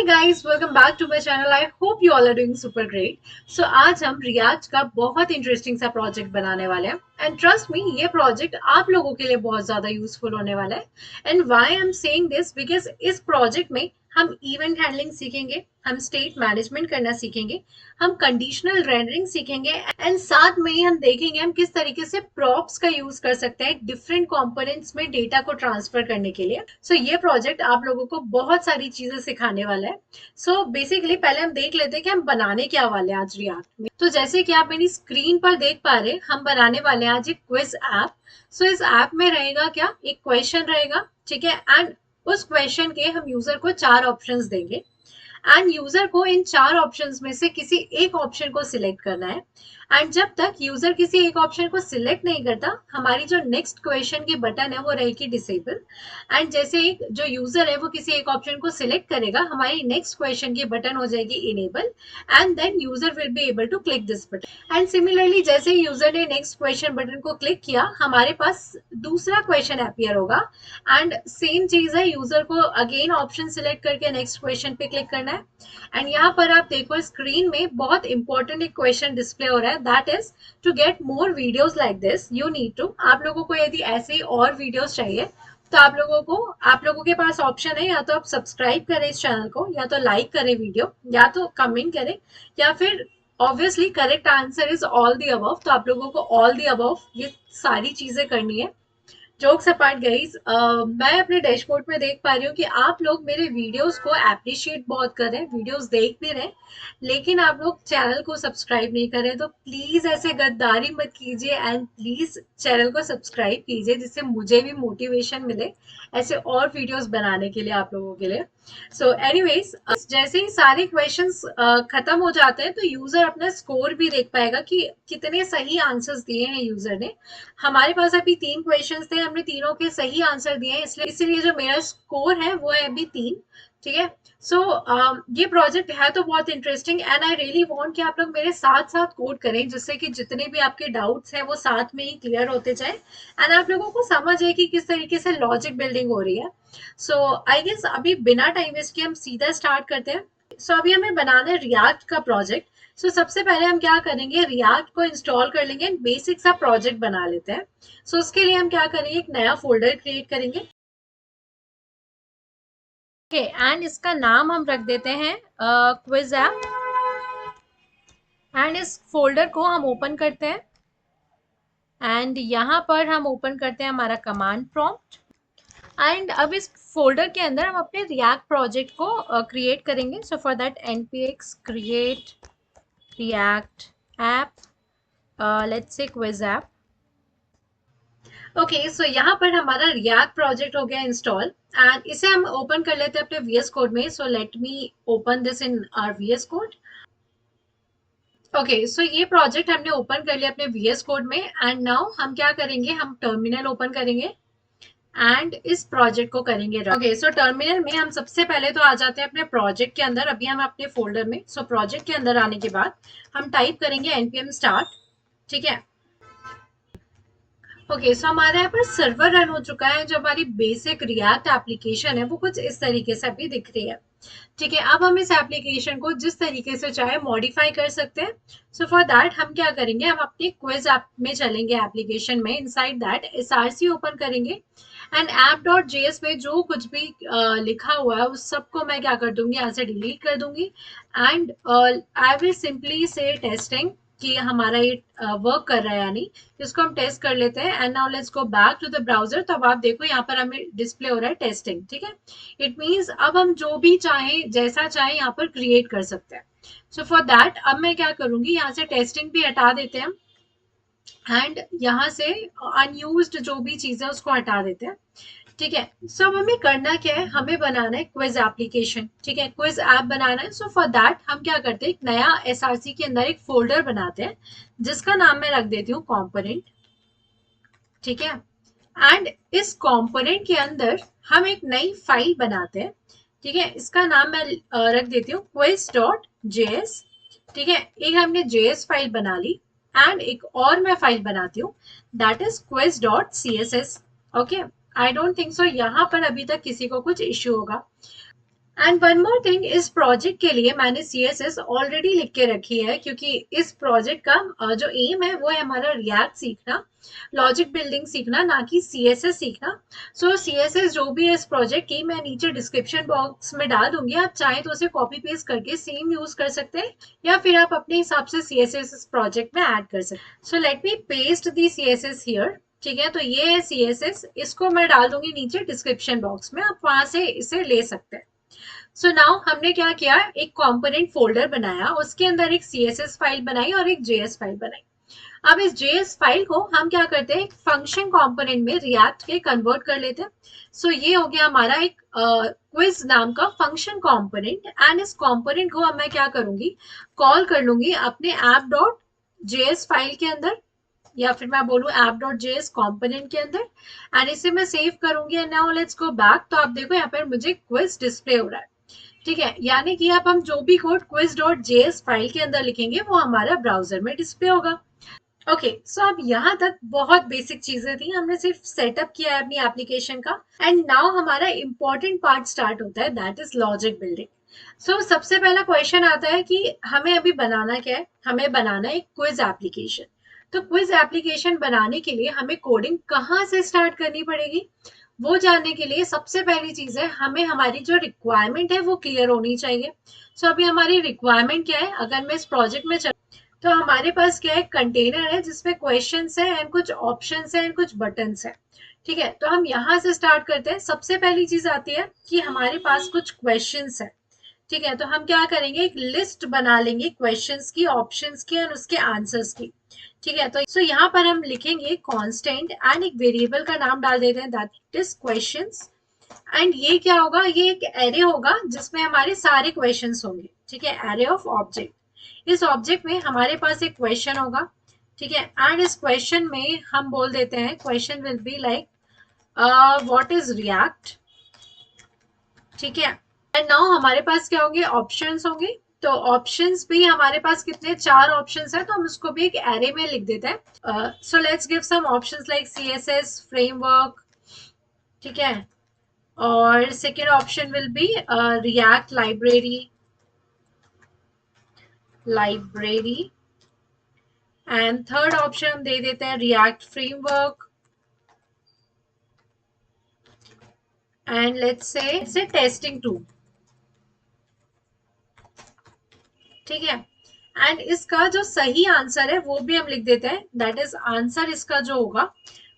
guys, welcome back to my channel. I hope you all are doing super great. So आज हम रियाज का बहुत interesting सा project बनाने वाले हैं एंड ट्रस्ट मी ये प्रोजेक्ट आप लोगों के लिए बहुत ज्यादा यूजफुल होने वाला है. And why I am saying this because इस प्रोजेक्ट में हम इवेंट हैंडलिंग सीखेंगे, हम स्टेट मैनेजमेंट करना सीखेंगे, हम कंडीशनल रेंडरिंग सीखेंगे एंड साथ में ही हम देखेंगे हम किस तरीके से प्रॉप्स का यूज कर सकते हैं डिफरेंट कंपोनेंट्स में डेटा को ट्रांसफर करने के लिए. सो ये प्रोजेक्ट आप लोगों को बहुत सारी चीजें सिखाने वाला है. सो बेसिकली पहले हम देख लेते हैं कि हम बनाने क्या वाले हैं आज रिएक्ट में. तो जैसे कि आप मेरी स्क्रीन पर देख पा रहे हैं, हम बनाने वाले हैं आज एक क्विज ऐप. सो इस ऐप में रहेगा क्या, एक क्वेश्चन रहेगा, ठीक है, एंड उस क्वेश्चन के हम यूजर को 4 ऑप्शंस देंगे एंड यूजर को इन 4 ऑप्शंस में से किसी एक ऑप्शन को सिलेक्ट करना है. एंड जब तक यूजर किसी एक ऑप्शन को सिलेक्ट नहीं करता, हमारी जो नेक्स्ट क्वेश्चन की बटन है वो रहेगी डिसेबल. एंड जैसे ही जो यूजर है वो किसी एक ऑप्शन को सिलेक्ट करेगा, हमारी नेक्स्ट क्वेश्चन की बटन हो जाएगी enable and then user will be able to click this button. And similarly जैसे ही यूजर ने नेक्स्ट क्वेश्चन बटन को क्लिक किया, हमारे पास दूसरा क्वेश्चन अपियर होगा एंड सेम चीज है, यूजर को अगेन ऑप्शन सिलेक्ट करके नेक्स्ट क्वेश्चन पे क्लिक करना है. एंड यहाँ पर आप देखो स्क्रीन में बहुत इंपॉर्टेंट एक क्वेश्चन डिस्प्ले हो रहा है, that is to get more videos like this you need to. आप लोगों को यदि ऐसे ही और वीडियोस चाहिए तो आप लोगों के पास ऑप्शन है, या तो आप सब्सक्राइब करें इस चैनल को, या तो लाइक करें वीडियो, या तो कमेंट करें, या फिर obviously correct answer is all the above. तो आप लोगों को ऑल दी अबव ये सारी चीजें करनी है. जोक्स अपार्ट गाइज, मैं अपने डैशबोर्ड में देख पा रही हूँ कि आप लोग मेरे वीडियोस को अप्रिशिएट बहुत कर रहे हैं, वीडियोस देख भी रहे हैं, लेकिन आप लोग चैनल को सब्सक्राइब नहीं कर रहे. तो प्लीज ऐसे गद्दारी मत कीजिए एंड प्लीज चैनल को सब्सक्राइब कीजिए, जिससे मुझे भी मोटिवेशन मिले ऐसे और वीडियोस बनाने के लिए आप लोगों के लिए. सो एनीवेज, जैसे ही सारे क्वेश्चंस खत्म हो जाते हैं तो यूजर अपना स्कोर भी देख पाएगा कि कितने सही आंसर्स दिए हैं यूजर ने. हमारे पास अभी 3 क्वेश्चंस थे, हमने तीनों के सही आंसर दिए हैं, इसलिए जो मेरा स्कोर है वो है अभी 3. ठीक है. सो ये प्रोजेक्ट है तो बहुत interesting and I really want कि आप लोग मेरे साथ साथ कोड करें, जिससे कि जितने भी आपके डाउट्स हैं वो साथ में ही क्लियर होते जाए एंड आप लोगों को समझ आए कि किस तरीके से लॉजिक बिल्डिंग हो रही है. सो आई गेस अभी बिना टाइम वेस्ट किए हम सीधा स्टार्ट करते हैं. सो अभी हमें बनाना है रिएक्ट का प्रोजेक्ट. सो सबसे पहले हम क्या करेंगे, रिएक्ट को इंस्टॉल कर लेंगे एंड बेसिक सा प्रोजेक्ट बना लेते हैं. सो उसके लिए हम क्या करेंगे, एक नया फोल्डर क्रिएट करेंगे. ओके, एंड इसका नाम हम रख देते हैं क्विज ऐप. एंड इस फोल्डर को हम ओपन करते हैं एंड यहाँ पर हम ओपन करते हैं हमारा कमांड प्रॉम्प्ट. एंड अब इस फोल्डर के अंदर हम अपने रिएक्ट प्रोजेक्ट को क्रिएट करेंगे. So for that npx create react app, let's say quiz app. Okay, so यहाँ पर हमारा रिएक्ट प्रोजेक्ट हो गया इंस्टॉल एंड इसे हम ओपन कर लेते हैं अपने VS कोड में. So let me open this in our VS code. Okay, so ये प्रोजेक्ट हमने ओपन कर लिया अपने VS कोड में एंड नाउ हम क्या करेंगे, हम टर्मिनल ओपन करेंगे एंड इस प्रोजेक्ट को करेंगे. ओके, सो टर्मिनल में हम सबसे पहले तो आ जाते हैं अपने प्रोजेक्ट के अंदर. अभी हम अपने फोल्डर में, सो प्रोजेक्ट के अंदर आने के बाद हम टाइप करेंगे npm start. ठीक है. ओके, सो हमारे यहाँ पर सर्वर रन हो चुका है. जो हमारी बेसिक रिएक्ट एप्लीकेशन है वो कुछ इस तरीके से अभी दिख रही है. ठीक है. अब हम इस एप्लीकेशन को जिस तरीके से चाहे मॉडिफाई कर सकते हैं. सो फॉर दैट हम क्या करेंगे, हम अपनी क्विज ऐप में चलेंगे, एप्लीकेशन में. इनसाइड दैट src ओपन करेंगे एंड app.js में जो कुछ भी लिखा हुआ है उस सबको मैं क्या कर दूंगी, यहाँ से डिलीट कर दूंगी एंड आई विल सिंपली से टेस्टिंग कि हमारा ये वर्क कर रहा है या नहीं. इसको हम टेस्ट कर लेते हैं and now let's go back to the browser. तो अब आप देखो यहाँ पर हमें डिस्प्ले हो रहा है टेस्टिंग. ठीक है. इट मीन्स अब हम जो भी चाहें, जैसा चाहें यहाँ पर क्रिएट कर सकते हैं. सो फॉर दैट अब मैं क्या करूंगी, यहाँ से टेस्टिंग भी हटा देते हैं एंड यहाँ से अनयूज्ड जो भी चीज है उसको हटा देते हैं. ठीक है. सो अब हमें करना क्या है, हमें बनाना है क्विज एप्लीकेशन. ठीक है, क्विज ऐप बनाना है. सो फॉर दैट हम क्या करते हैं, एक नया src के अंदर एक फोल्डर बनाते हैं जिसका नाम मैं रख देती हूँ कंपोनेंट. ठीक है. एंड इस कंपोनेंट के अंदर हम एक नई फाइल बनाते हैं. ठीक है. इसका नाम मैं रख देती हूँ quiz.js. ठीक है. एक हमने js फाइल बना ली एंड एक और मैं फाइल बनाती हूँ, that is quiz.css. Okay, I don't think so यहाँ पर अभी तक किसी को कुछ इश्यू होगा. एंड वन मोर थिंग, इस प्रोजेक्ट के लिए मैंने CSS ऑलरेडी लिख के रखी है, क्योंकि इस प्रोजेक्ट का जो एम है वो है हमारा रिएक्ट सीखना, लॉजिक बिल्डिंग सीखना, ना कि CSS सीखना। सो CSS जो भी है इस प्रोजेक्ट की, मैं नीचे डिस्क्रिप्शन बॉक्स में डाल दूंगी, आप चाहें तो उसे कॉपी पेस्ट करके सेम यूज कर सकते हैं, या फिर आप अपने हिसाब से CSS इस प्रोजेक्ट में ऐड कर सकते हैं। सो let me paste the CSS here. ठीक है, तो ये है CSS, इसको मैं डाल दूंगी नीचे डिस्क्रिप्शन बॉक्स में, आप वहां से इसे ले सकते हैं। सो नाउ हमने क्या किया, एक कंपोनेंट फोल्डर बनाया, उसके अंदर एक CSS फाइल बनाई और एक JS फाइल बनाई। अब इस JS फाइल को हम क्या करते हैं, एक फंक्शन कंपोनेंट में रिएक्ट के कन्वर्ट कर लेते हैं। सो ये हो गया हमारा एक क्विज नाम का फंक्शन कंपोनेंट, एंड इस कंपोनेंट को अब मैं क्या करूंगी, कॉल कर लूंगी अपने app.js फाइल के अंदर, या फिर मैं बोलूँ app.js कंपोनेंट के अंदर, एंड इसे मैं सेव करूंगी। And now let's go back, तो आप देखो यहाँ पर मुझे क्विज डिस्प्ले हो रहा है। ठीक है, यानी कि अब हम जो भी कोड quiz.js फाइल के अंदर लिखेंगे वो हमारा ब्राउजर में डिस्प्ले होगा। ओके, सो अब यहाँ तक बहुत बेसिक चीजें थी, हमने सिर्फ सेटअप किया है अपनी एप्लीकेशन का। एंड नाउ हमारा इंपॉर्टेंट पार्ट स्टार्ट होता है, दैट इज लॉजिक बिल्डिंग। सो सबसे पहला क्वेश्चन आता है कि हमें अभी बनाना क्या है, हमें बनाना है एक क्विज एप्लीकेशन। तो क्विज एप्लीकेशन बनाने के लिए हमें कोडिंग कहाँ से स्टार्ट करनी पड़ेगी, वो जानने के लिए सबसे पहली चीज है, हमें हमारी जो रिक्वायरमेंट है वो क्लियर होनी चाहिए। सो अभी हमारी रिक्वायरमेंट क्या है, अगर मैं इस प्रोजेक्ट में तो हमारे पास क्या है, कंटेनर है जिसमें क्वेश्चंस है एंड कुछ ऑप्शंस है एंड कुछ बटन्स है। ठीक है, तो हम यहाँ से स्टार्ट करते हैं। सबसे पहली चीज आती है कि हमारे पास कुछ क्वेश्चंस है। ठीक है, तो हम क्या करेंगे, एक लिस्ट बना लेंगे क्वेश्चंस की, ऑप्शंस की और उसके आंसर्स की। ठीक है, तो यहाँ पर हम लिखेंगे कांस्टेंट एंड एक वेरिएबल का नाम डाल देते हैं, दैट इज क्वेश्चंस। एंड ये क्या होगा, ये एक एरे होगा जिसमें हमारे सारे क्वेश्चंस होंगे। ठीक है, एरे ऑफ ऑब्जेक्ट। इस ऑब्जेक्ट में हमारे पास एक क्वेश्चन होगा। ठीक है, एंड इस क्वेश्चन में हम बोल देते हैं, question will be like what is react. ठीक है, एंड नाउ हमारे पास क्या होंगे, ऑप्शंस होंगे। तो ऑप्शंस भी हमारे पास कितने, 4 ऑप्शंस है, तो हम उसको भी एक एरे में लिख देते हैं। So let's give some options like CSS framework. ठीक है, और second option will be react library and third option हम दे देते हैं react framework and let's say testing too. ठीक है, एंड इसका जो सही आंसर है वो भी हम लिख देते हैं, दैट इज आंसर इसका जो होगा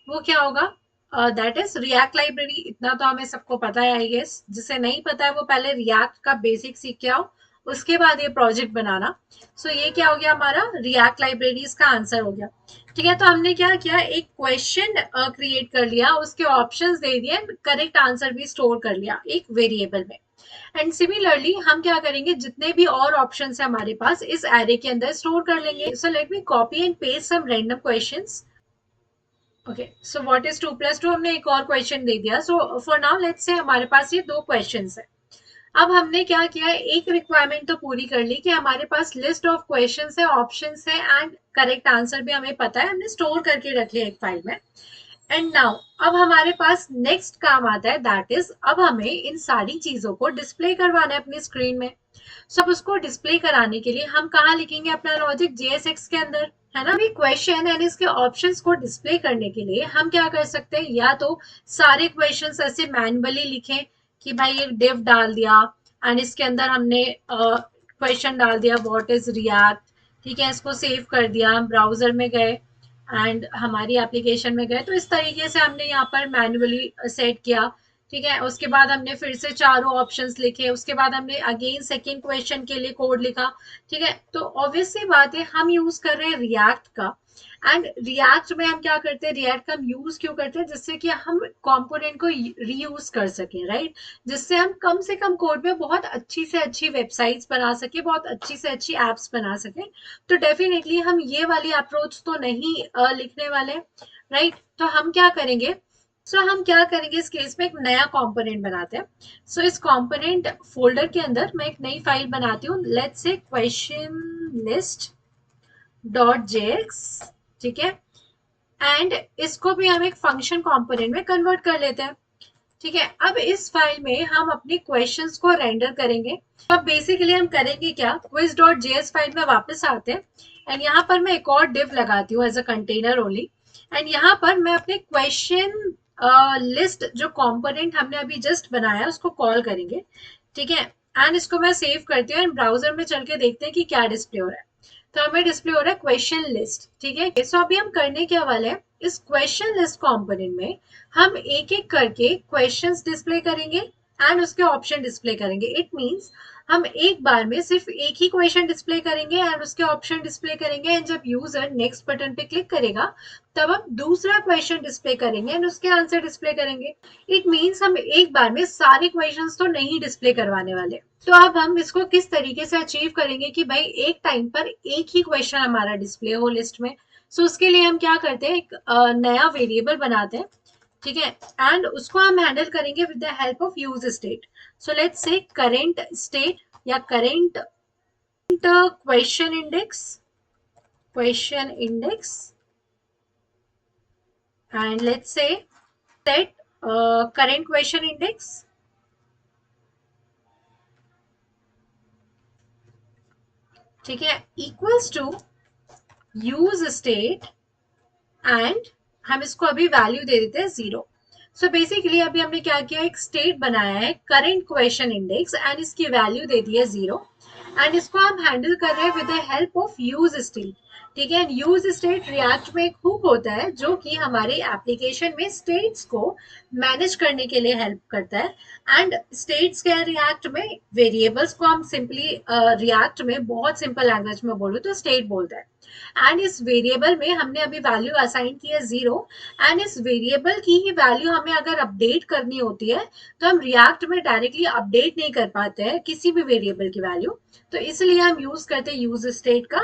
वो क्या होगा, दैट इज रिएक्ट लाइब्रेरी। इतना तो हमें सबको पता है आई गेस, जिसे नहीं पता है वो पहले रिएक्ट का बेसिक सीख के आओ, उसके बाद ये प्रोजेक्ट बनाना। सो ये क्या हो गया, हमारा रिएक्ट लाइब्रेरीज का आंसर हो गया। ठीक है, तो हमने क्या किया, एक क्वेश्चन क्रिएट कर लिया, उसके ऑप्शंस दे दिए, करेक्ट आंसर भी स्टोर कर लिया एक वेरिएबल में। एंड सिमिलरली हम क्या करेंगे, जितने भी और ऑप्शंस है हमारे पास इस एरे के अंदर स्टोर कर लेंगे। So let me copy and paste some random questions. Okay, so what is 2+2, हमने एक और क्वेश्चन दे दिया। So for now let's say हमारे पास ये 2 क्वेश्चंस है। अब हमने क्या किया है, एक रिक्वायरमेंट तो पूरी कर ली कि हमारे पास लिस्ट ऑफ क्वेश्चंस है, ऑप्शंस है एंड करेक्ट आंसर भी हमें पता है, हमने स्टोर करके रख लिया एक फाइल में। एंड नाउ अब हमारे पास नेक्स्ट काम आता है, दैट इज अब हमें इन सारी चीजों को डिस्प्ले करवाना है अपनी स्क्रीन में। सब उसको डिस्प्ले कराने के लिए हम कहाँ लिखेंगे अपना लॉजिक, JSX के अंदर, है ना। अभी क्वेश्चन एंड इसके ऑप्शंस को डिस्प्ले करने के लिए हम क्या कर सकते हैं, या तो सारे क्वेश्चंस ऐसे मैनुअली लिखें कि भाई ये डिव डाल दिया एंड इसके अंदर हमने क्वेश्चन डाल दिया व्हाट इज रिएक्ट। ठीक है, इसको सेव कर दिया, हम ब्राउजर में गए एंड हमारी एप्लीकेशन में गए, तो इस तरीके से हमने यहाँ पर मैन्युअली सेट किया। ठीक है, उसके बाद हमने फिर से चारों ऑप्शंस लिखे, उसके बाद हमने अगेन सेकंड क्वेश्चन के लिए कोड लिखा। ठीक है, तो ऑब्वियस सी बात है हम यूज कर रहे हैं रिएक्ट का, एंड रिएक्ट में हम क्या करते हैं, रिएक्ट का हम यूज क्यों करते हैं, जिससे कि हम कंपोनेंट को रीयूज कर सकें, राइट। जिससे हम कम से कम कोड में बहुत अच्छी से अच्छी वेबसाइट्स बना सके, बहुत अच्छी से अच्छी एप्स बना सके। तो डेफिनेटली हम ये वाली अप्रोच तो नहीं लिखने वाले, राइट। तो हम क्या करेंगे, हम क्या करेंगे इस केस में, एक नया कंपोनेंट बनाते हैं। इस कंपोनेंट फोल्डर के अंदर मैं एक नई फाइल बनाती हूँ, let's say question list dot JX. ठीक है, एंड इसको भी हम एक फंक्शन कंपोनेंट में कन्वर्ट कर लेते हैं। ठीक है, अब इस फाइल में हम अपने क्वेश्चंस को रेंडर करेंगे। तो अब बेसिकली हम करेंगे क्या, quiz.js फाइल में वापस आते हैं एंड यहाँ पर मैं एक और डिव लगाती हूँ as a container only. And यहाँ पर मैं अपने क्वेश्चन लिस्ट जो कंपोनेंट हमने अभी जस्ट बनाया उसको कॉल करेंगे। ठीक है, एंड इसको मैं सेव करती हूँ एंड ब्राउजर में चल के देखते हैं कि क्या डिस्प्ले हो रहा है। तो हमें डिस्प्ले हो रहा है क्वेश्चन लिस्ट। ठीक है, सो अभी हम करने क्या वाले हैं, इस क्वेश्चन लिस्ट कंपोनेंट में हम एक एक करके क्वेश्चंस डिस्प्ले करेंगे एंड उसके ऑप्शन डिस्प्ले करेंगे। इट मींस हम एक बार में सिर्फ एक ही क्वेश्चन डिस्प्ले करेंगे एंड उसके ऑप्शन डिस्प्ले करेंगे एंड जब यूजर नेक्स्ट बटन पे क्लिक करेगा तब हम दूसरा क्वेश्चन डिस्प्ले करेंगे एंड उसके आंसर डिस्प्ले करेंगे। इट मींस हम एक बार में सारे क्वेश्चंस तो नहीं डिस्प्ले करवाने वाले। तो अब हम इसको किस तरीके से अचीव करेंगे कि भाई एक टाइम पर एक ही क्वेश्चन हमारा डिस्प्ले हो लिस्ट में। सो उसके लिए हम क्या करते हैं, एक नया वेरिएबल बनाते हैं। ठीक है, एंड उसको हम हैंडल करेंगे with the help of use state. So let's say current state या current question index and let's say set current question index. ठीक है, equals to use state and हम इसको अभी वैल्यू दे देते हैं 0। सो बेसिकली अभी हमने क्या किया, एक स्टेट बनाया है करेंट क्वेश्चन इंडेक्स एंड इसकी वैल्यू दे दी है 0 एंड इसको हम हैंडल कर रहे हैं with the help of use state. ठीक है, यूज स्टेट रिएक्ट में एक हुक होता है जो कि हमारे एप्लीकेशन में स्टेट्स को मैनेज करने के लिए हेल्प करता है। एंड स्टेट्स के रिएक्ट में वेरिएबल्स को हम सिंपली रिएक्ट में बहुत सिंपल लैंग्वेज में बोलो तो स्टेट बोलता है। एंड इस वेरिएबल में हमने अभी वैल्यू असाइन की है 0 एंड इस वेरिएबल की ही वैल्यू हमें अगर अपडेट करनी होती है तो हम रिएक्ट में डायरेक्टली अपडेट नहीं कर पाते हैं किसी भी वेरिएबल की वैल्यू। तो इसलिए हम यूज करते हैं यूज स्टेट का।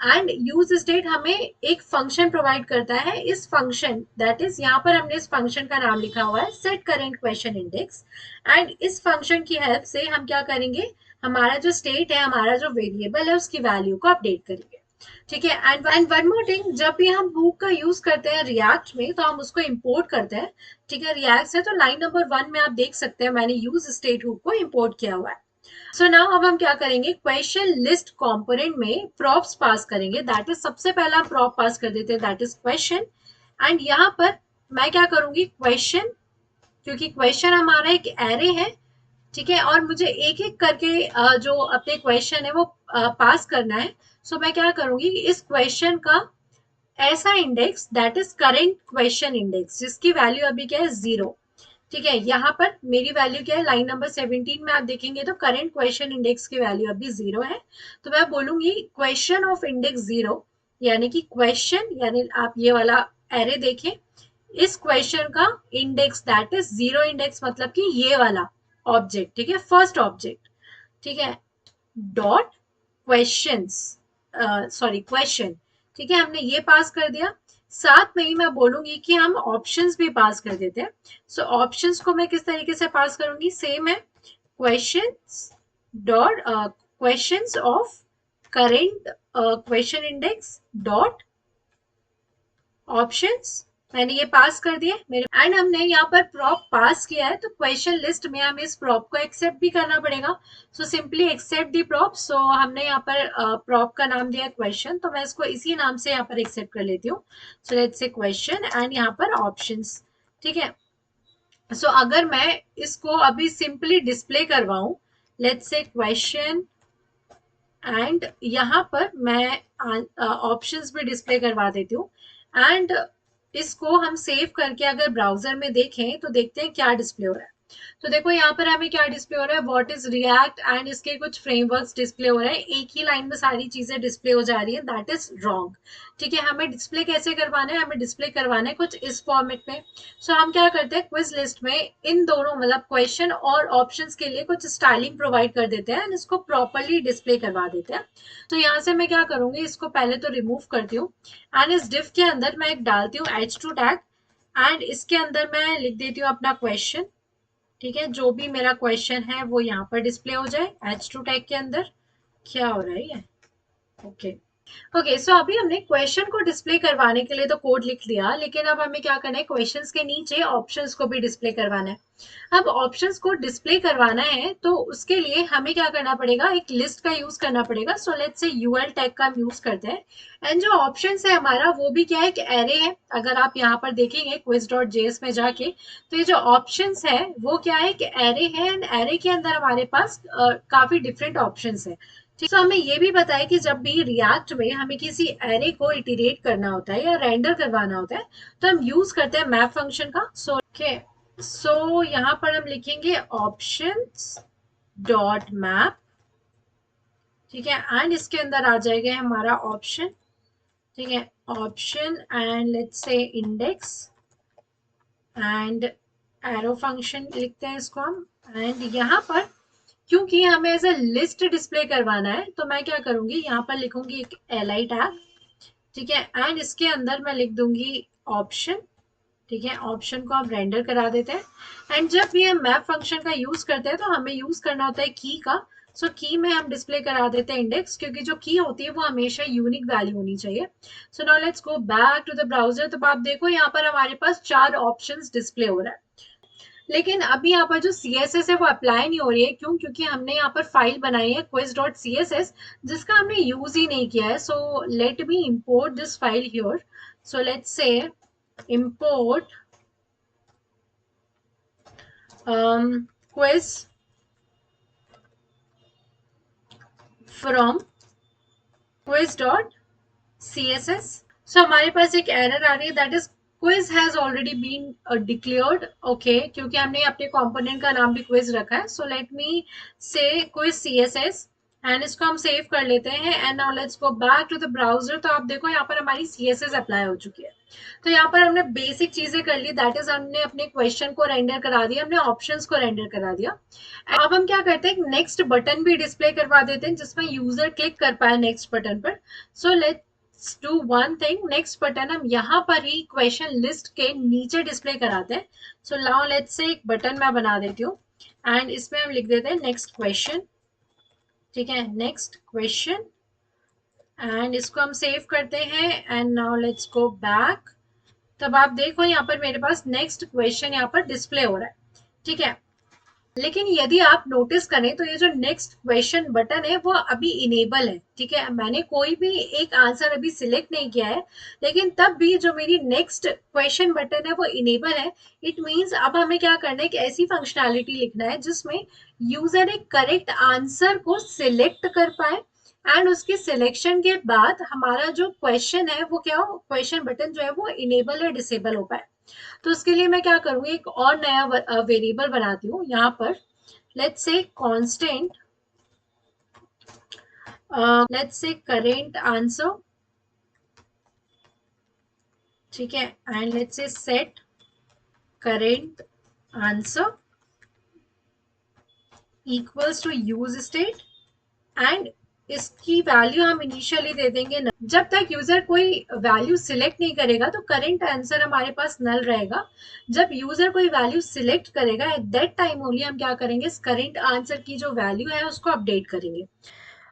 एंड यूज स्टेट हमें एक फंक्शन प्रोवाइड करता है। इस फंक्शन दैट इज यहाँ पर हमने इस फंक्शन का नाम लिखा हुआ है set current question index. And इस फंक्शन की हेल्प से हम क्या करेंगे, हमारा जो स्टेट है, हमारा जो वेरिएबल है उसकी वैल्यू को अपडेट करेंगे। ठीक है, एंड वन मोर थिंग, जब भी हम हुक का यूज करते हैं रिएक्ट में तो हम उसको इंपोर्ट करते हैं। ठीक है, रिएक्ट से तो लाइन नंबर 1 में आप देख सकते हैं मैंने यूज स्टेट हुक को इंपोर्ट किया हुआ है। सो नाउ अब हम क्या करेंगे, क्वेश्चन लिस्ट कंपोनेंट में प्रॉप्स पास करेंगे। दैट इज सबसे पहला हम प्रॉप पास कर देते हैं दैट इज क्वेश्चन। एंड यहाँ पर मैं क्या करूंगी, क्वेश्चन, क्योंकि क्वेश्चन हमारा एक एरे है। ठीक है, और मुझे एक एक करके जो अपने क्वेश्चन है वो पास करना है। सो मैं क्या करूंगी, इस क्वेश्चन का ऐसा index that is current question index जिसकी वैल्यू अभी क्या है 0। ठीक है, यहाँ पर मेरी वैल्यू क्या है, लाइन नंबर 17 में आप देखेंगे तो करेंट क्वेश्चन इंडेक्स की वैल्यू अभी 0 है। तो मैं बोलूंगी क्वेश्चन ऑफ इंडेक्स 0, यानी कि क्वेश्चन, यानी आप ये वाला एरे देखें, इस क्वेश्चन का इंडेक्स दैट इज 0 इंडेक्स, मतलब कि ये वाला ऑब्जेक्ट। ठीक है, फर्स्ट ऑब्जेक्ट। ठीक है, डॉट क्वेश्चंस, सॉरी क्वेश्चन। ठीक है, हमने ये पास कर दिया। साथ में ही मैं बोलूंगी कि हम ऑप्शंस भी पास कर देते हैं। सो ऑप्शंस को मैं किस तरीके से पास करूंगी, सेम है, questions dot questions of current question index dot options. मैंने ये पास कर दिए मेरे, एंड हमने यहाँ पर प्रॉप पास किया है तो क्वेश्चन लिस्ट में हमें इस प्रॉप को एक्सेप्ट भी करना पड़ेगा। सो सिंपली एक्सेप्ट दी प्रॉप। सो हमने यहाँ पर प्रॉप का नाम दिया क्वेश्चन, तो मैं इसको इसी नाम से यहाँ पर एक्सेप्ट कर लेती हूँ। सो लेट्स से क्वेश्चन एंड यहाँ पर ऑप्शंस। ठीक है, सो अगर मैं इसको अभी सिंपली डिस्प्ले करवाऊं, लेट्स से क्वेश्चन एंड यहाँ पर मैं ऑप्शंस भी डिस्प्ले करवा देती हूँ। एंड इसको हम सेव करके अगर ब्राउजर में देखें तो देखते हैं क्या डिस्प्ले हो रहा है। तो देखो यहाँ पर हमें क्या डिस्प्ले हो रहा है, व्हाट इज रिएक्ट, एंड इसके कुछ फ्रेमवर्क्स डिस्प्ले हो रहे हैं। एक ही लाइन में सारी चीजें डिस्प्ले हो जा रही है, दैट इज रॉन्ग। ठीक है, हमें डिस्प्ले कैसे करवाना है, हमें डिस्प्ले करवाना है कुछ इस फॉर्मेट में। सो हम क्या करते हैं, क्विज लिस्ट में इन दोनों मतलब क्वेश्चन और ऑप्शंस के लिए कुछ स्टाइलिंग प्रोवाइड कर देते हैं एंड इसको प्रॉपरली डिस्प्ले करवा देते हैं। तो यहाँ से मैं क्या करूंगी, इसको पहले तो रिमूव करती हूँ एंड इस डिव के अंदर मैं एक डालती हूँ h2 टैग एंड इसके अंदर मैं लिख देती हूँ अपना क्वेश्चन। ठीक है, जो भी मेरा क्वेश्चन है वो यहाँ पर डिस्प्ले हो जाए h2 टैग के अंदर। क्या हो रहा है ये, ओके। ओके, सो अभी हमने क्वेश्चन को डिस्प्ले करवाने के लिए तो कोड लिख लिया, लेकिन अब हमें क्या करना है, क्वेश्चंस के नीचे ऑप्शंस को भी डिस्प्ले करवाना है। अब ऑप्शंस को डिस्प्ले करवाना है तो उसके लिए हमें क्या करना पड़ेगा, एक लिस्ट का यूज करना पड़ेगा। So let's say UL tag का हम यूज करते हैं। एंड जो ऑप्शंस है हमारा वो भी क्या है, एक एरे है। अगर आप यहाँ पर देखेंगे quiz.js में जाके, तो ये जो ऑप्शंस है वो क्या है, एक एरे है। एंड एरे के अंदर हमारे पास काफी डिफरेंट ऑप्शंस है। ठीक, तो हमें ये भी पता है कि जब भी रिएक्ट में हमें किसी एरे को इटरेट करना होता है या रेंडर करवाना होता है, तो हम यूज करते हैं मैप फंक्शन का। सो यहाँ पर हम लिखेंगे ऑप्शंस डॉट मैप। ठीक है, एंड इसके अंदर आ जाएगा हमारा ऑप्शन। ठीक है, ऑप्शन एंड लेट्स से इंडेक्स एंड एरो फंक्शन लिखते हैं इसको हम। एंड यहाँ पर क्योंकि हमें एज अ लिस्ट डिस्प्ले करवाना है, तो मैं क्या करूंगी, यहाँ पर लिखूंगी एक li टैग। ठीक है, एंड इसके अंदर मैं लिख दूंगी ऑप्शन। ठीक है, ऑप्शन को आप रेंडर करा देते हैं। एंड जब भी हम मैप फंक्शन का यूज करते हैं तो हमें यूज करना होता है की का। सो की में हम डिस्प्ले करा देते हैं इंडेक्स, क्योंकि जो की होती है वो हमेशा यूनिक वैल्यू होनी चाहिए। So now let's go back to the browser. तो आप देखो यहाँ पर हमारे पास 4 ऑप्शंस डिस्प्ले हो रहा है, लेकिन अभी यहाँ पर जो CSS है वो अप्लाई नहीं हो रही है। क्यों? क्योंकि हमने यहाँ पर फाइल बनाई है quiz.css, जिसका हमने यूज ही नहीं किया है। सो let me import this file here. So let's से import quiz from quiz.css। सो हमारे पास एक एरर आ रही है, that is quiz has already been declared। Okay, क्योंकि हमने अपने कंपोनेंट का नाम भी quiz रखा है। सो लेट मी से quiz css एंड इसको हम सेव कर लेते हैं। And now let's go back to the browser. तो आप देखो यहाँ पर हमारी CSS अप्लाई हो चुकी है। तो यहाँ पर हमने बेसिक चीजें कर ली, दैट इज हमने अपने क्वेश्चन को रेंडर करा दिया, हमने ऑप्शंस को रेंडर करा दिया। अब हम क्या करते हैं, नेक्स्ट बटन भी डिस्प्ले करवा देते हैं जिसमें यूजर क्लिक कर पाए नेक्स्ट बटन पर। So let's do one thing, next button हम यहाँ पर ही क्वेश्चन लिस्ट के नीचे डिस्प्ले कराते हैं। सो नाउ लेट्स से एक बटन मैं बना देती हूँ एंड इसमें हम लिख देते हैं नेक्स्ट क्वेश्चन। ठीक है, नेक्स्ट क्वेश्चन एंड इसको हम सेव करते हैं। And now let's go back. तब आप देखो यहाँ पर मेरे पास नेक्स्ट क्वेश्चन यहाँ पर डिस्प्ले हो रहा है। ठीक है, लेकिन यदि आप नोटिस करें तो ये जो नेक्स्ट क्वेश्चन बटन है वो अभी इनेबल है। ठीक है, मैंने कोई भी एक आंसर अभी सिलेक्ट नहीं किया है, लेकिन तब भी जो मेरी नेक्स्ट क्वेश्चन बटन है वो इनेबल है। इट मींस अब हमें क्या करना है, कि ऐसी फंक्शनैलिटी लिखना है जिसमें यूजर एक करेक्ट आंसर को सिलेक्ट कर पाए एंड उसके सिलेक्शन के बाद हमारा जो क्वेश्चन है वो क्या हो, क्वेश्चन बटन जो है वो इनेबल या डिसेबल हो पाए। तो उसके लिए मैं क्या करूंगी, एक और नया वेरिएबल बनाती हूँ यहाँ पर। Let's say constant, let's say current answer. ठीक है, and let's say set current answer equals to use state. And इसकी वैल्यू हम इनिशियली दे देंगे नल। जब तक यूजर कोई वैल्यू सिलेक्ट नहीं करेगा तो करेंट आंसर हमारे पास नल रहेगा। जब यूजर कोई वैल्यू सिलेक्ट करेगा एट दैट टाइम ओनली हम क्या करेंगे, इस करेंट आंसर की जो वैल्यू है उसको अपडेट करेंगे।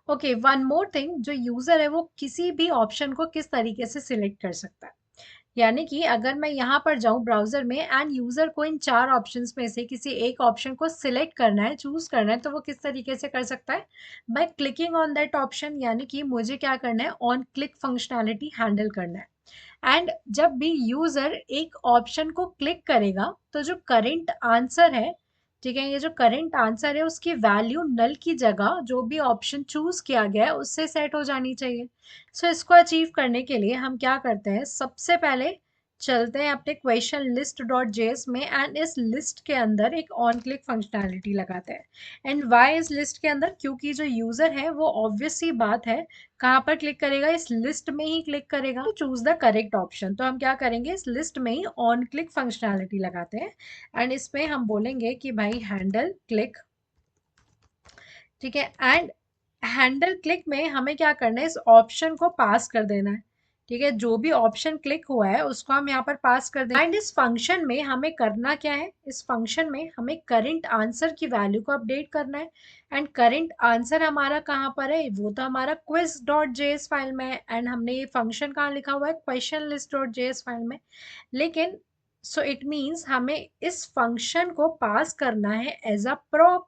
ओके, वन मोर थिंग, जो यूजर है वो किसी भी ऑप्शन को किस तरीके से सिलेक्ट कर सकता है। यानी कि अगर मैं यहाँ पर जाऊँ ब्राउजर में एंड यूजर को इन 4 ऑप्शंस में से किसी एक ऑप्शन को सिलेक्ट करना है, चूज करना है, तो वो किस तरीके से कर सकता है, by clicking on that option. यानी कि मुझे क्या करना है, ऑन क्लिक फंक्शनैलिटी हैंडल करना है। एंड जब भी यूजर एक ऑप्शन को क्लिक करेगा तो जो करेंट आंसर है, ठीक है, ये जो करेंट आंसर है उसकी वैल्यू नल की जगह जो भी ऑप्शन चूज किया गया है उससे सेट हो जानी चाहिए। सो इसको अचीव करने के लिए हम क्या करते हैं, सबसे पहले चलते हैं अपने क्वेश्चन लिस्ट डॉट जेएस में एंड इस लिस्ट के अंदर एक ऑन क्लिक फंक्शनैलिटी लगाते हैं। एंड वाई इस लिस्ट के अंदर, क्योंकि जो यूजर है वो ऑब्वियस सी बात है कहाँ पर क्लिक करेगा, इस लिस्ट में ही क्लिक करेगा to choose the correct option. तो हम क्या करेंगे, इस लिस्ट में ही ऑन क्लिक फंक्शनैलिटी लगाते हैं एंड इसमें हम बोलेंगे कि भाई हैंडल क्लिक। ठीक है, एंड हैंडल क्लिक में हमें क्या करना है, इस ऑप्शन को पास कर देना है। ठीक है, जो भी ऑप्शन क्लिक हुआ है उसको हम यहाँ पर पास कर देंगे। एंड इस फंक्शन में हमें करना क्या है, इस फंक्शन में हमें करंट आंसर की वैल्यू को अपडेट करना है। एंड करंट आंसर हमारा कहाँ पर है, वो तो हमारा quiz डॉट जेएस फाइल में है। एंड हमने ये फंक्शन कहाँ लिखा हुआ है, question list dot JS file में। लेकिन सो इट मीन्स हमें इस फंक्शन को पास करना है एज अ प्रॉप।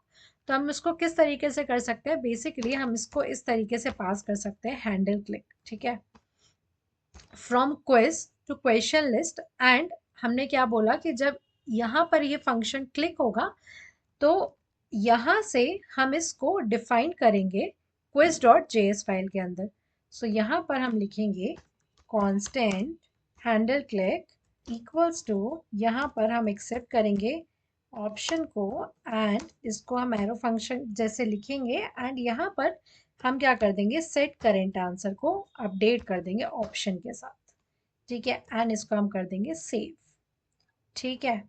तो हम इसको किस तरीके से कर सकते हैं, बेसिकली हम इसको इस तरीके से पास कर सकते हैं, हैंडल क्लिक, ठीक है, from quiz to question list. And हमने क्या बोला कि जब यहाँ पर ये फंक्शन क्लिक होगा तो यहाँ से हम इसको डिफाइन करेंगे क्विज डॉट जेएस फाइल के अंदर। सो यहाँ पर हम लिखेंगे constant handle click equals to, यहाँ पर हम एक्सेप्ट करेंगे ऑप्शन को एंड इसको हम एरो फंक्शन जैसे लिखेंगे। एंड यहाँ पर हम क्या कर देंगे, सेट करेंट आंसर को अपडेट कर देंगे ऑप्शन के साथ, ठीक है। एंड इसको हम कर देंगे सेव, ठीक है।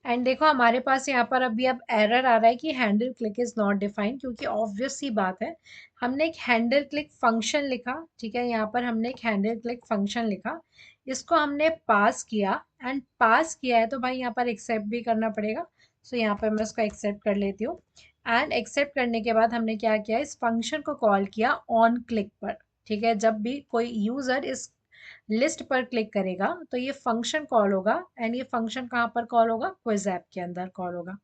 एंड देखो हमारे पास यहाँ पर अभी अब एरर आ रहा है कि handle click is not defined, क्योंकि ऑब्वियस सी बात है, हमने एक हैंडल क्लिक फंक्शन लिखा, ठीक है, यहाँ पर हमने एक हैंडल क्लिक फंक्शन लिखा, इसको हमने पास किया। एंड पास किया है तो भाई यहाँ पर एक्सेप्ट भी करना पड़ेगा। सो यहाँ पर मैं उसको एक्सेप्ट कर लेती हूँ। एंड एक्सेप्ट करने के बाद हमने क्या किया, इस फंक्शन को कॉल किया ऑन क्लिक पर, ठीक है। जब भी कोई यूजर इस लिस्ट पर क्लिक करेगा तो ये फंक्शन कॉल होगा। एंड ये फंक्शन कहाँ पर कॉल होगा, क्विज ऐप के अंदर कॉल होगा।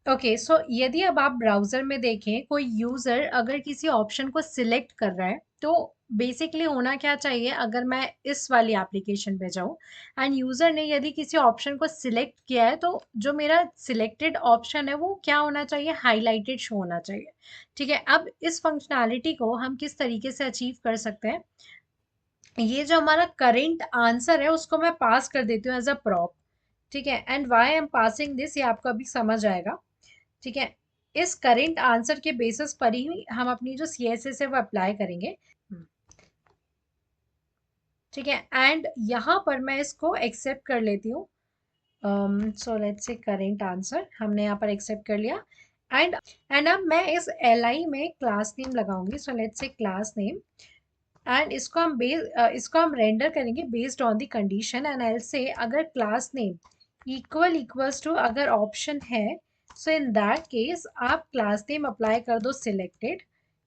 ओके, सो यदि अब आप ब्राउजर में देखें, कोई यूजर अगर किसी ऑप्शन को सिलेक्ट कर रहा है तो बेसिकली होना क्या चाहिए, अगर मैं इस वाली एप्लीकेशन पे जाऊं एंड यूजर ने यदि किसी ऑप्शन को सिलेक्ट किया है तो जो मेरा सिलेक्टेड ऑप्शन है वो क्या होना चाहिए, हाईलाइटेड शो होना चाहिए, ठीक है। अब इस फंक्शनैलिटी को हम किस तरीके से अचीव कर सकते हैं, ये जो हमारा करेंट आंसर है उसको मैं पास कर देती हूँ एज अ प्रॉप, ठीक है। And why I am passing this, ये आपको अभी समझ आएगा, ठीक है। इस करेंट आंसर के बेसिस पर ही हम अपनी जो सीएसएस है वो अप्लाई करेंगे, ठीक है। एंड यहाँ पर मैं इसको एक्सेप्ट कर लेती हूँ। सो लेट्स से करेंट आंसर हमने यहाँ पर एक्सेप्ट कर लिया। एंड अब मैं इस एल आई में क्लास नेम लगाऊंगी। सो let's say class name, and इसको हम रेंडर करेंगे based on the condition. And L से अगर क्लास नेम इक्वल्स टू अगर ऑप्शन है, सो इन दैट केस आप क्लास नेम अप्लाई कर दो सिलेक्टेड,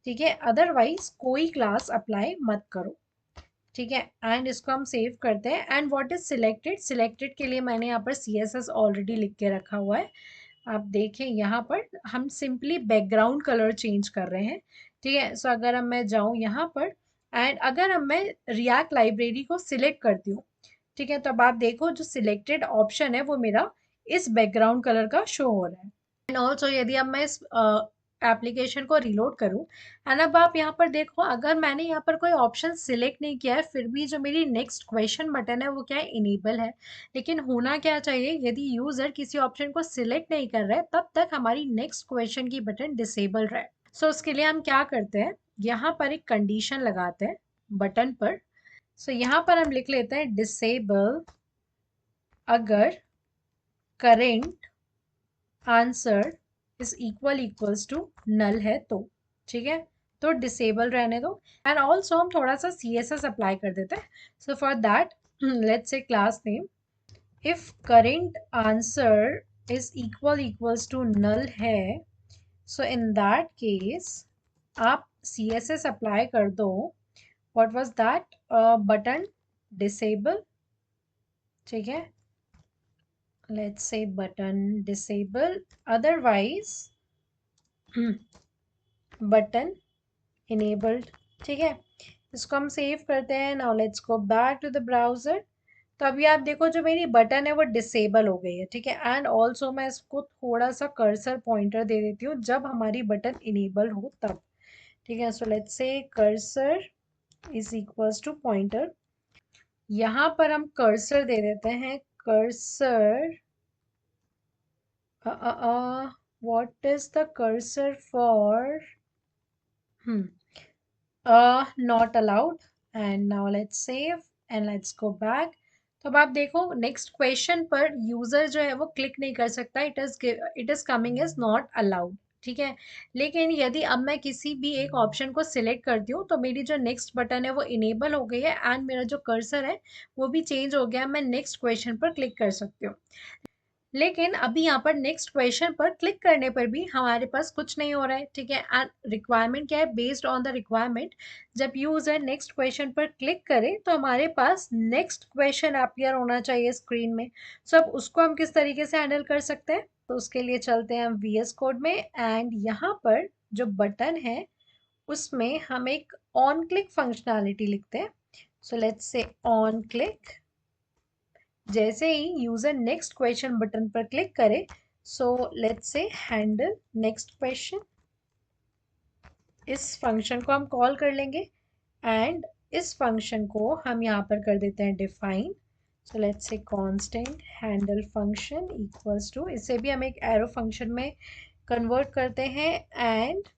ठीक है, अदरवाइज कोई क्लास अप्लाई मत करो, ठीक है। एंड इसको हम सेव करते हैं। And what is selected, selected के लिए मैंने यहाँ पर सी एस एस ऑलरेडी लिख के रखा हुआ है। आप देखें यहाँ पर हम सिंपली बैकग्राउंड कलर चेंज कर रहे हैं, ठीक है। सो अगर अब मैं जाऊँ यहाँ पर एंड अगर अब मैं रिएक्ट लाइब्रेरी को सिलेक्ट करती हूँ, ठीक है, तो अब आप देखो जो सिलेक्टेड ऑप्शन है वो मेरा इस बैकग्राउंड कलर का शो हो रहा है। एंड ऑल्सो यदि अब मैं इस एप्लीकेशन को रिलोड करूं एंड अब आप यहाँ पर देखो, अगर मैंने यहाँ पर कोई ऑप्शन सिलेक्ट नहीं किया है फिर भी जो मेरी नेक्स्ट क्वेश्चन बटन है वो क्या है, इनेबल है। लेकिन होना क्या चाहिए, यदि यूजर किसी ऑप्शन को सिलेक्ट नहीं कर रहा है तब तक हमारी नेक्स्ट क्वेश्चन की बटन डिसेबल रहे। सो उसके लिए हम क्या करते हैं, यहाँ पर एक कंडीशन लगाते हैं बटन पर। सो यहाँ पर हम लिख लेते हैं डिसेबल अगर current answer is equals to null है तो, ठीक है, तो डिसेबल रहने दो। एंड ऑल्सो हम थोड़ा सा सी एस एस अप्लाई कर देते हैं। So for that let's say class name, if current answer is equals to null है, सो इन दैट केस आप सी एस एस अप्लाई कर दो, what was that, button disable, ठीक है, let's say button disable, otherwise button enabled, ठीक है। इसको हम सेव करते हैं। Now let's go back to the browser. तो अभी आप देखो जो मेरी बटन है वो डिसेबल हो गई है, ठीक है। एंड ऑल्सो मैं इसको थोड़ा सा कर्सर पॉइंटर दे देती हूँ जब हमारी बटन इनेबल हो तब, ठीक है। So let's say cursor is equals to pointer, यहाँ पर हम कर्सर दे देते हैं, cursor what is the cursor for not allowed। and now let's save and let's go back। तो अब आप देखो नेक्स्ट क्वेश्चन पर यूजर जो है वो क्लिक नहीं कर सकता, it is coming is not allowed, ठीक है। लेकिन यदि अब मैं किसी भी एक ऑप्शन को सिलेक्ट करती हूँ तो मेरी जो नेक्स्ट बटन है वो इनेबल हो गई है एंड मेरा जो कर्सर है वो भी चेंज हो गया है, मैं नेक्स्ट क्वेश्चन पर क्लिक कर सकती हूँ। लेकिन अभी यहाँ पर नेक्स्ट क्वेश्चन पर क्लिक करने पर भी हमारे पास कुछ नहीं हो रहा है, ठीक है। एंड रिक्वायरमेंट क्या है, बेस्ड ऑन द रिक्वायरमेंट जब यूजर नेक्स्ट क्वेश्चन पर क्लिक करे तो हमारे पास नेक्स्ट क्वेश्चन अपीयर होना चाहिए स्क्रीन में। सो अब उसको हम किस तरीके से हैंडल कर सकते हैं, तो उसके लिए चलते हैं हम VS कोड में एंड यहाँ पर जो बटन है उसमें हम एक ऑन क्लिक फंक्शनैलिटी लिखते हैं। सो लेट्स से ऑन क्लिक, जैसे ही यूजर नेक्स्ट क्वेश्चन बटन पर क्लिक करे, सो लेट्स से हैंडल नेक्स्ट क्वेश्चन, इस फंक्शन को हम कॉल कर लेंगे एंड इस फंक्शन को हम यहाँ पर कर देते हैं define. So let's say constant handle function equals to, इसे भी हम एक एरो फंक्शन में कन्वर्ट करते हैं एंड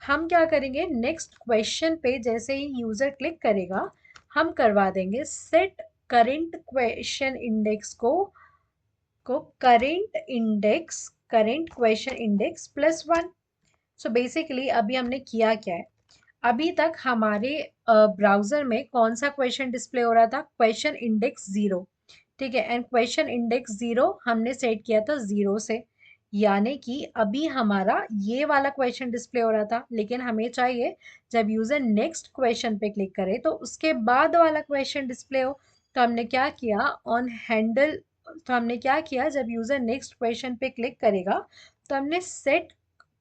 हम क्या करेंगे, नेक्स्ट क्वेश्चन पे जैसे ही यूजर क्लिक करेगा हम करवा देंगे सेट करेंट क्वेश्चन इंडेक्स को current question index +1। So basically अभी हमने किया क्या है, अभी तक हमारे ब्राउजर में कौन सा क्वेश्चन डिस्प्ले हो रहा था, क्वेश्चन इंडेक्स 0, ठीक है। एंड क्वेश्चन इंडेक्स 0 हमने सेट किया था 0 से, यानी कि अभी हमारा ये वाला क्वेश्चन डिस्प्ले हो रहा था। लेकिन हमें चाहिए जब यूजर नेक्स्ट क्वेश्चन पे क्लिक करे तो उसके बाद वाला क्वेश्चन डिस्प्ले हो। तो हमने क्या किया, ऑन हैंडल, तो हमने क्या किया, जब यूजर नेक्स्ट क्वेश्चन पे क्लिक करेगा तो हमने सेट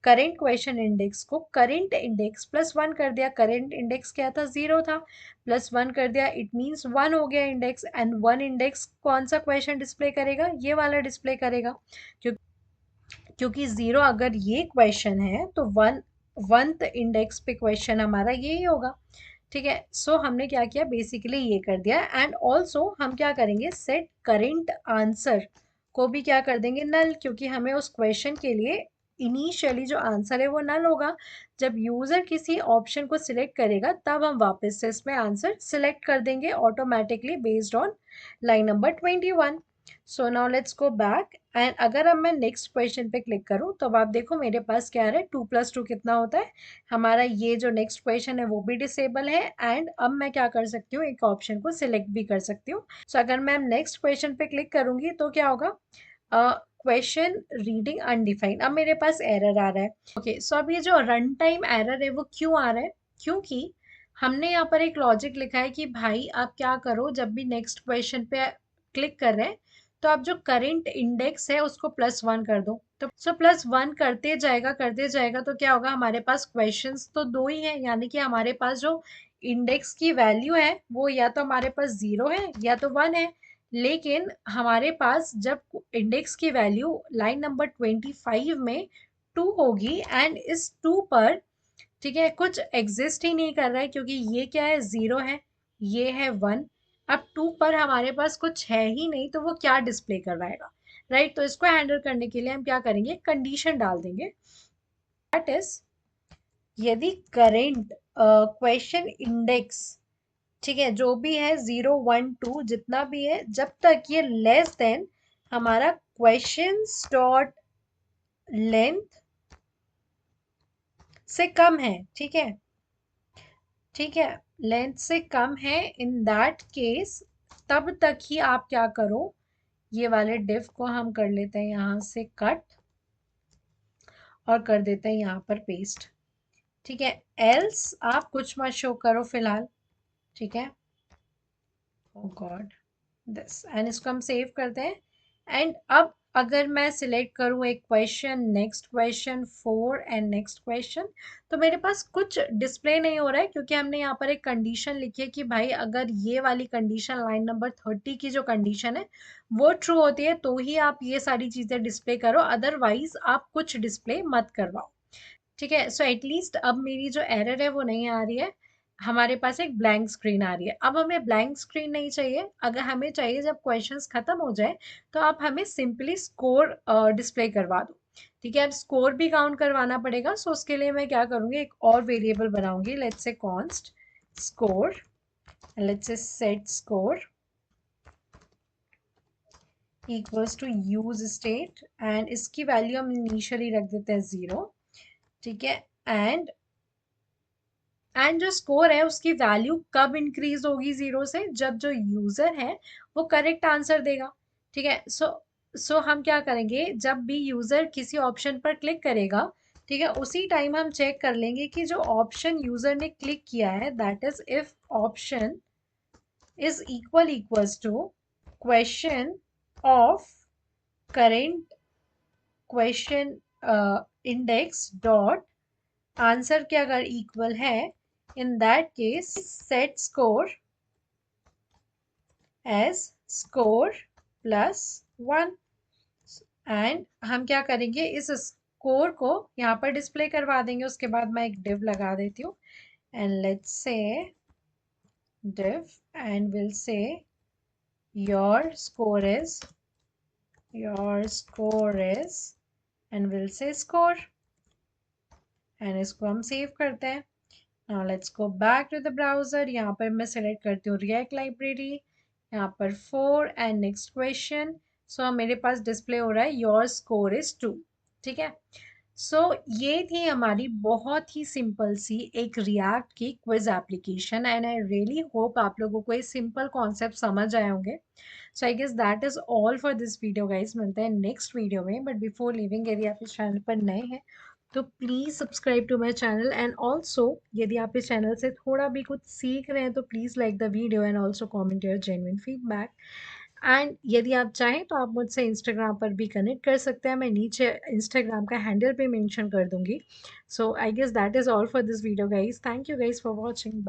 करेंट क्वेश्चन इंडेक्स को करेंट इंडेक्स +1 कर दिया। करेंट इंडेक्स क्या था, 0 था, +1 कर दिया, इट मीन्स 1 हो गया इंडेक्स। एंड 1 इंडेक्स कौन सा क्वेश्चन डिस्प्ले करेगा, ये वाला डिस्प्ले करेगा, क्योंकि 0 अगर ये क्वेश्चन है तो 1th इंडेक्स पे क्वेश्चन हमारा यही होगा, ठीक है। सो हमने क्या किया, बेसिकली ये कर दिया। एंड ऑल्सो हम क्या करेंगे, सेट करेंट आंसर को भी क्या कर देंगे, नल, क्योंकि हमें उस क्वेश्चन के लिए इनिशियली जो आंसर है वो नल होगा। जब यूजर किसी ऑप्शन को सिलेक्ट करेगा तब हम वापस से इसमें आंसर सिलेक्ट कर देंगे automatically based on line number 21। So now let's go back and अगर अब मैं नेक्स्ट क्वेश्चन पे क्लिक करूं तो अब आप देखो मेरे पास क्या है, 2 + 2 कितना होता है, हमारा ये जो नेक्स्ट क्वेश्चन है वो भी डिसेबल है। एंड अब मैं क्या कर सकती हूँ, एक ऑप्शन को सिलेक्ट भी कर सकती हूँ। सो अगर मैं नेक्स्ट क्वेश्चन पे क्लिक करूंगी तो क्या होगा, क्वेश्चन रीडिंग अनडिफाइंड, अब मेरे पास एरर आ रहा है। ओके, सो अब ये जो रन टाइम एरर है वो क्यों आ रहा है, क्योंकि हमने यहाँ पर एक लॉजिक लिखा है कि भाई आप क्या करो, जब भी नेक्स्ट क्वेश्चन पे क्लिक कर रहे हैं तो आप जो करंट इंडेक्स है उसको +1 कर दो। तो सो +1 करते जाएगा तो क्या होगा, हमारे पास क्वेश्चंस तो दो ही हैं, यानी कि हमारे पास जो इंडेक्स की वैल्यू है वो या तो हमारे पास 0 है या तो 1 है। लेकिन हमारे पास जब इंडेक्स की वैल्यू लाइन नंबर 25 में 2 होगी एंड इस 2 पर, ठीक है, कुछ एग्जिस्ट ही नहीं कर रहा है, क्योंकि ये क्या है, 0 है, ये है 1। अब 2 पर हमारे पास कुछ है ही नहीं तो वो क्या डिस्प्ले करवाएगा, राइट। तो इसको हैंडल करने के लिए हम क्या करेंगे, कंडीशन डाल देंगे, दैट इज यदि करेंट क्वेश्चन इंडेक्स, ठीक है, जो भी है 0 1 2 जितना भी है, जब तक ये लेस देन हमारा क्वेश्चंस डॉट लेंथ से कम है, ठीक है, ठीक है, लेंथ से कम है, इन दैट केस तब तक ही आप क्या करो, ये वाले डिफ को हम कर लेते हैं यहाँ से कट और कर देते हैं यहाँ पर पेस्ट, ठीक है। एल्स आप कुछ मत शो करो फिलहाल, ठीक है। ओ गॉड, दिस, एंड इसको हम सेव करते हैं। एंड अब अगर मैं सिलेक्ट करूँ एक question, next question 4 and next question, तो मेरे पास कुछ डिस्प्ले नहीं हो रहा है, क्योंकि हमने यहाँ पर एक कंडीशन लिखी है कि भाई अगर ये वाली कंडीशन लाइन नंबर 30 की जो कंडीशन है वो ट्रू होती है तो ही आप ये सारी चीज़ें डिस्प्ले करो, अदरवाइज आप कुछ डिस्प्ले मत करवाओ, ठीक है। सो एटलीस्ट अब मेरी जो एरर है वो नहीं आ रही है, हमारे पास एक ब्लैंक स्क्रीन आ रही है। अब हमें ब्लैंक स्क्रीन नहीं चाहिए, अगर हमें चाहिए जब क्वेश्चंस खत्म हो जाए तो आप हमें सिंपली स्कोर डिस्प्ले करवा दो, ठीक है। अब स्कोर भी काउंट करवाना पड़ेगा, सो उसके लिए मैं क्या करूँगी, एक और वेरिएबल बनाऊंगी, let's say const score, let's say set score equals to use state, and इसकी वैल्यू हम इनिशियली रख देते हैं 0। ठीक है। एंड जो स्कोर है उसकी वैल्यू कब इंक्रीज होगी जीरो से, जब जो यूजर है वो करेक्ट आंसर देगा। ठीक है। सो हम क्या करेंगे, जब भी यूजर किसी ऑप्शन पर क्लिक करेगा, ठीक है, उसी टाइम हम चेक कर लेंगे कि जो ऑप्शन यूजर ने क्लिक किया है, that is if option is equals to question of current question index dot answer के अगर इक्वल है, in that case set score as score plus one. And हम क्या करेंगे, इस स्कोर को यहाँ पर डिस्प्ले करवा देंगे। उसके बाद मैं एक डिव लगा देती हूँ, एंड लेट्स से div, and we'll say your score is your score is and we'll say score, and इसको हम सेव करते हैं। Now let's go back to the browser। यहाँ पर मैं सेलेक्ट करती हूँ React लाइब्रेरी, यहाँ पर 4 and next question। सो मेरे पास डिस्प्ले हो रहा है योर स्कोर इज 2। ठीक है। सो ये थी हमारी बहुत ही सिंपल सी एक रिएक्ट की quiz application, and I really hope आप लोगों को ये सिंपल कॉन्सेप्ट समझ आए होंगे। So I guess that is all for this video guys. मिलते हैं नेक्स्ट वीडियो में, बट बिफोर लिविंग यदि आप इस चैनल पर नए हैं तो please subscribe to my channel, and also यदि आप इस चैनल से थोड़ा भी कुछ सीख रहे हैं तो please like the video and also comment your genuine feedback. And यदि आप चाहें तो आप मुझसे इंस्टाग्राम पर भी कनेक्ट कर सकते हैं, मैं नीचे इंस्टाग्राम का हैंडल भी मेंशन कर दूंगी। So I guess that is all for this video guys. Thank you guys for watching. Bye.